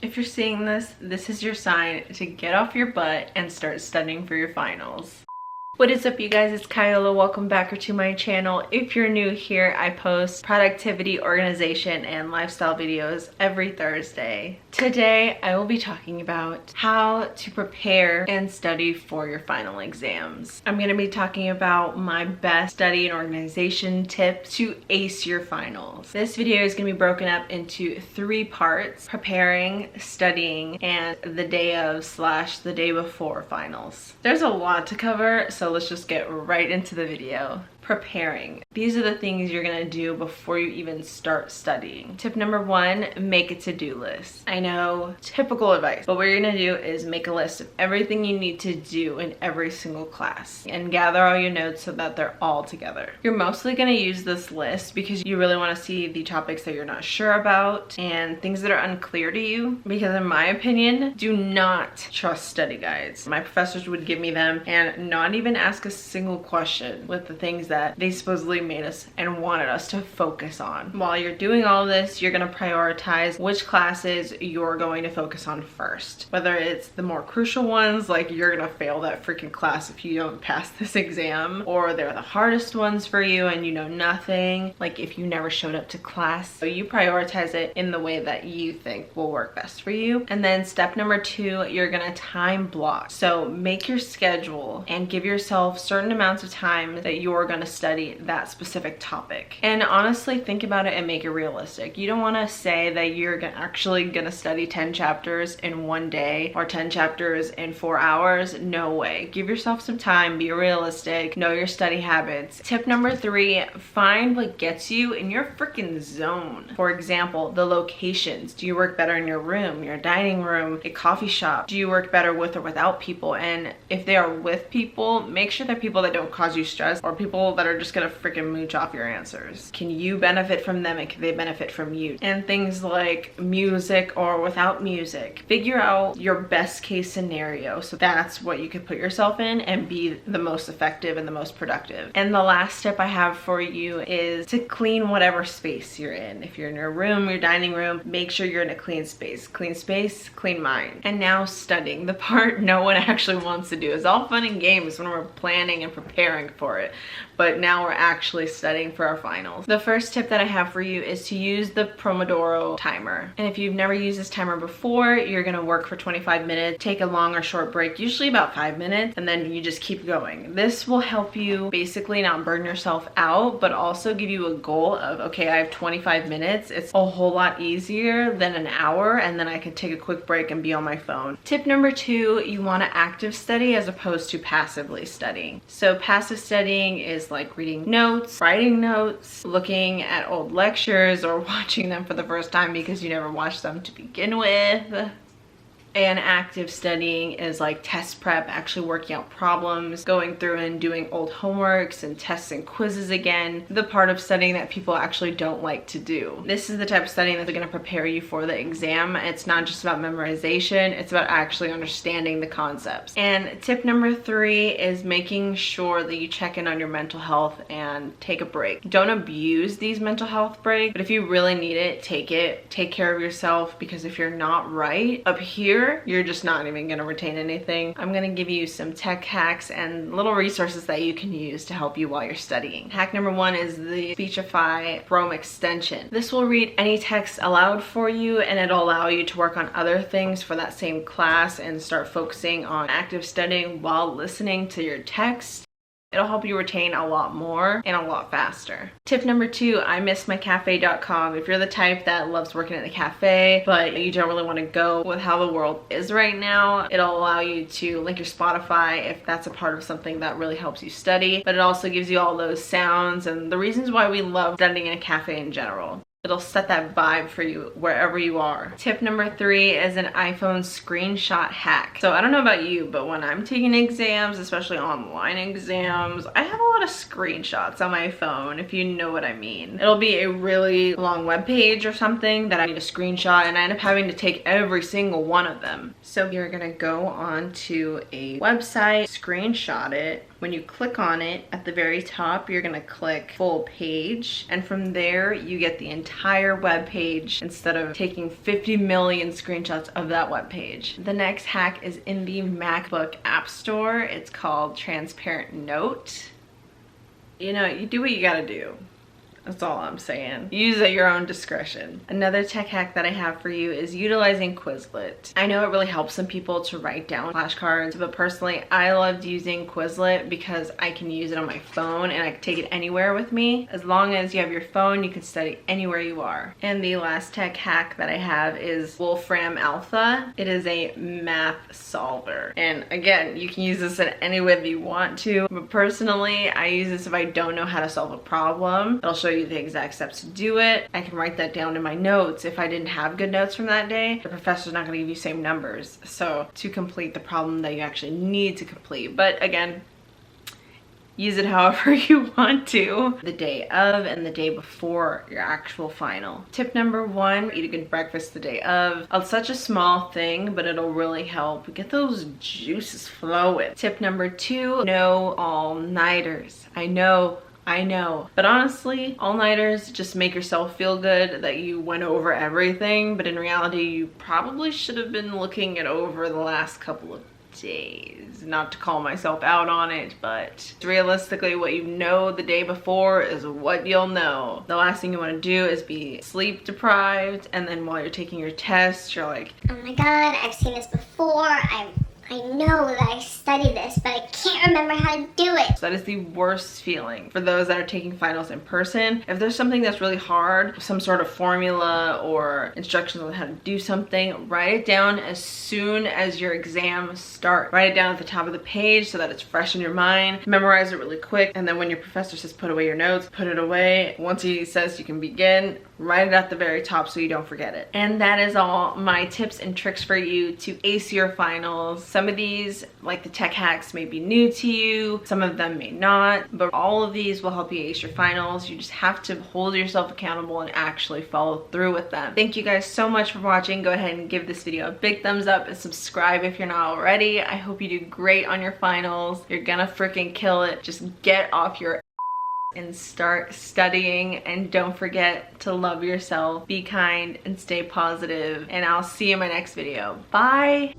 If you're seeing this, this is your sign to get off your butt and start studying for your finals. What is up, you guys? It's Kaiola. Welcome back to my channel. If you're new here, I post productivity, organization, and lifestyle videos every Thursday. Today, I will be talking about how to prepare and study for your final exams. I'm going to be talking about my best study and organization tips to ace your finals. This video is going to be broken up into 3 parts: preparing, studying, and the day of / the day before finals. There's a lot to cover, so let's just get right into the video. Preparing. These are the things you're gonna do before you even start studying. Tip number 1, make a to-do list. I know, typical advice, but what you're gonna do is make a list of everything you need to do in every single class and gather all your notes so that they're all together. You're mostly gonna use this list because you really wanna see the topics that you're not sure about and things that are unclear to you, because in my opinion, do not trust study guides. My professors would give me them and not even ask a single question with the things that they supposedly made us and wanted us to focus on. While you're doing all this, you're going to prioritize which classes you're going to focus on first. Whether it's the more crucial ones, like you're going to fail that freaking class if you don't pass this exam, or they're the hardest ones for you and you know nothing, like if you never showed up to class. So you prioritize it in the way that you think will work best for you. And then step number 2, you're going to time block. So make your schedule and give yourself certain amounts of time that you're going to study that specific topic. And honestly, think about it and make it realistic. You don't want to say that you're actually going to study 10 chapters in one day or 10 chapters in 4 hours. No way. Give yourself some time, be realistic, know your study habits. Tip number 3, find what gets you in your freaking zone. For example, the locations. Do you work better in your room, your dining room, a coffee shop? Do you work better with or without people? And if they are with people, make sure they're people that don't cause you stress or people that are just gonna freaking mooch off your answers. Can you benefit from them and can they benefit from you? And things like music or without music. Figure out your best case scenario, so that's what you could put yourself in and be the most effective and the most productive. And the last tip I have for you is to clean whatever space you're in. If you're in your room, your dining room, make sure you're in a clean space. Clean space, clean mind. And now studying, the part no one actually wants to do. It's all fun and games when we're planning and preparing for it, but now we're actually studying for our finals. The first tip that I have for you is to use the Pomodoro timer. And if you've never used this timer before, you're gonna work for 25 minutes, take a long or short break, usually about 5 minutes, and then you just keep going. This will help you basically not burn yourself out, but also give you a goal of, okay, I have 25 minutes. It's a whole lot easier than an hour, and then I can take a quick break and be on my phone. Tip number 2, you wanna active study as opposed to passively studying. So passive studying is like reading notes, writing notes, looking at old lectures, or watching them for the first time because you never watched them to begin with. And active studying is like test prep, actually working out problems, going through and doing old homeworks and tests and quizzes again, the part of studying that people actually don't like to do. This is the type of studying that's going to prepare you for the exam. It's not just about memorization, it's about actually understanding the concepts. And tip number 3 is making sure that you check in on your mental health and take a break. Don't abuse these mental health breaks, but if you really need it, take it. Take care of yourself, because if you're not right up here, you're just not even going to retain anything. I'm going to give you some tech hacks and little resources that you can use to help you while you're studying. Hack number 1 is the Speechify Chrome extension. This will read any text aloud for you, and it'll allow you to work on other things for that same class and start focusing on active studying while listening to your text. It'll help you retain a lot more and a lot faster. Tip number 2, imissmycafe.com. If you're the type that loves working at the cafe, but you don't really want to go with how the world is right now, it'll allow you to link your Spotify if that's a part of something that really helps you study. But it also gives you all those sounds and the reasons why we love studying in a cafe in general. It'll set that vibe for you wherever you are. Tip number 3 is an iPhone screenshot hack. So I don't know about you, but when I'm taking exams, especially online exams, I have a lot of screenshots on my phone, if you know what I mean. It'll be a really long web page or something that I need to screenshot, and I end up having to take every single one of them. So you're gonna go on to a website, screenshot it, When you click on it, at the very top, you're gonna click full page. And from there, you get the entire web page instead of taking 50 million screenshots of that web page. The next hack is in the MacBook App Store. It's called Transparent Note. You know, you do what you gotta do. That's all I'm saying. Use at your own discretion. Another tech hack that I have for you is utilizing Quizlet. I know it really helps some people to write down flashcards, but personally, I loved using Quizlet because I can use it on my phone and I can take it anywhere with me. As long as you have your phone, you can study anywhere you are. And the last tech hack that I have is Wolfram Alpha. It is a math solver. And again, you can use this in any way that you want to, but personally, I use this if I don't know how to solve a problem. It'll show you the exact steps to do it. I can write that down in my notes. If I didn't have good notes from that day, the professor's not going to give you the same numbers. So to complete the problem that you actually need to complete. But again, use it however you want to. The day of and the day before your actual final. Tip number 1, eat a good breakfast the day of. It's such a small thing, but it'll really help get those juices flowing. Tip number 2, no all-nighters. I know, but honestly, all-nighters just make yourself feel good that you went over everything, but in reality, you probably should have been looking it over the last couple of days. Not to call myself out on it, but realistically, what you know the day before is what you'll know. The last thing you want to do is be sleep deprived, and then while you're taking your test, you're like, oh my god, I've seen this before, I know that I studied this, but I can't remember how to do it. That is the worst feeling for those that are taking finals in person. If there's something that's really hard, some sort of formula or instructions on how to do something, write it down as soon as your exam starts. Write it down at the top of the page so that it's fresh in your mind. Memorize it really quick, and then when your professor says put away your notes, put it away. Once he says you can begin, write it at the very top so you don't forget it. And that is all my tips and tricks for you to ace your finals. Some of these, like the tech hacks, may be new to you, some of them may not, but all of these will help you ace your finals. You just have to hold yourself accountable and actually follow through with them. Thank you guys so much for watching. Go ahead and give this video a big thumbs up and subscribe if you're not already. I hope you do great on your finals. You're gonna freaking kill it. Just get off your and start studying, and don't forget to love yourself, be kind, and stay positive. And I'll see you in my next video. Bye!